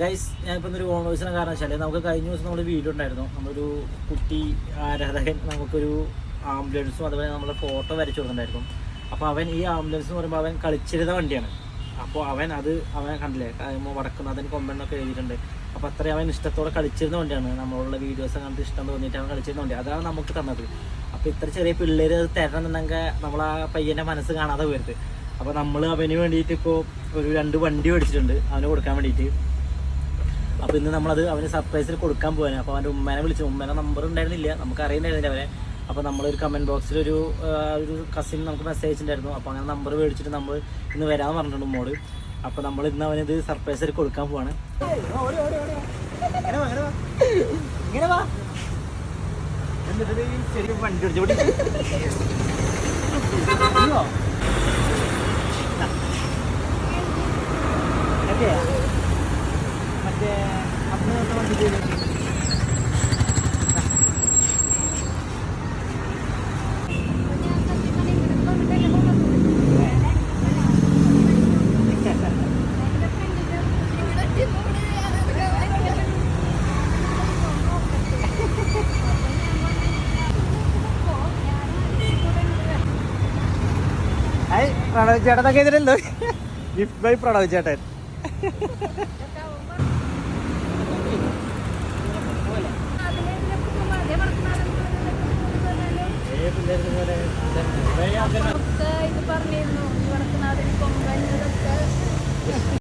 Guys ഞാനിപ്പോൾ ഒരു കോൺവേഴ്സിന് കാരണം വെച്ചാൽ നമുക്ക് കഴിഞ്ഞ ദിവസം നമ്മൾ വീഡിയോ ഉണ്ടായിരുന്നു. നമ്മളൊരു കുട്ടി ആരാധകൻ നമുക്കൊരു ആംബുലൻസും അതുപോലെ നമ്മളെ ഫോട്ടോ വരച്ചു കൊടുത്തിട്ടുണ്ടായിരുന്നു. അപ്പോൾ അവൻ ഈ ആംബുലൻസ് എന്ന് പറയുമ്പോൾ അവൻ കളിച്ചിരുന്ന വണ്ടിയാണ്. അപ്പോൾ അവൻ കണ്ടില്ലേ വടക്കുന്നാഥൻ കൊമ്പെന്നൊക്കെ എഴുതിയിട്ടുണ്ട്. അപ്പോൾ അത്രയും അവൻ ഇഷ്ടത്തോടെ കളിച്ചിരുന്ന വണ്ടിയാണ്. നമ്മളുള്ള വീഡിയോസ് കണ്ടിട്ട് ഇഷ്ടം തോന്നിയിട്ട് അവൻ കളിച്ചിരുന്ന വണ്ടി അതാണ് നമുക്ക് തന്നത്. അപ്പോൾ ഇത്ര ചെറിയ പിള്ളേർ അത് തരണമെന്നുണ്ടെങ്കിൽ നമ്മൾ ആ പയ്യൻ്റെ മനസ്സ് കാണാതെ പോയത്. അപ്പോൾ നമ്മൾ അവന് വേണ്ടിയിട്ട് ഇപ്പോൾ ഒരു 2 വണ്ടി മേടിച്ചിട്ടുണ്ട് അവന് കൊടുക്കാൻ വേണ്ടിയിട്ട്. അപ്പോൾ ഇന്ന് നമ്മളത് അവന് സർപ്രൈസിൽ കൊടുക്കാൻ പോകാൻ. അപ്പോൾ അവൻ്റെ ഉമ്മേനെ വിളിച്ചു. ഉമ്മേനെ നമ്പർ ഉണ്ടായിരുന്നില്ല, നമുക്ക് അറിയുന്നുണ്ടായിരുന്നില്ല അവരെ. അപ്പോൾ നമ്മളൊരു കമൻറ്റ് ബോക്സിൽ ഒരു കസിൻ നമുക്ക് മെസ്സേജ് ഉണ്ടായിരുന്നു. അപ്പോൾ അങ്ങനെ നമ്പർ മേടിച്ചിട്ട് നമ്മൾ ഇന്ന് വരാമെന്ന് പറഞ്ഞിട്ടുണ്ട് ഉമ്മോട്. അപ്പോൾ നമ്മൾ ഇന്ന് അവനത് സർപ്രൈസിൽ കൊടുക്കാൻ പോവാണ്. എന്നിട്ട് ശരി വണ്ടി ഓടിച്ചോടി മറ്റേ അന്ന് വണ്ടി പ്രണവ് ചേട്ടനൊക്കെ ഇതിലുണ്ടോ? ഗിഫ്റ്റ് ബൈ പ്രണവ് ചേട്ടൻ.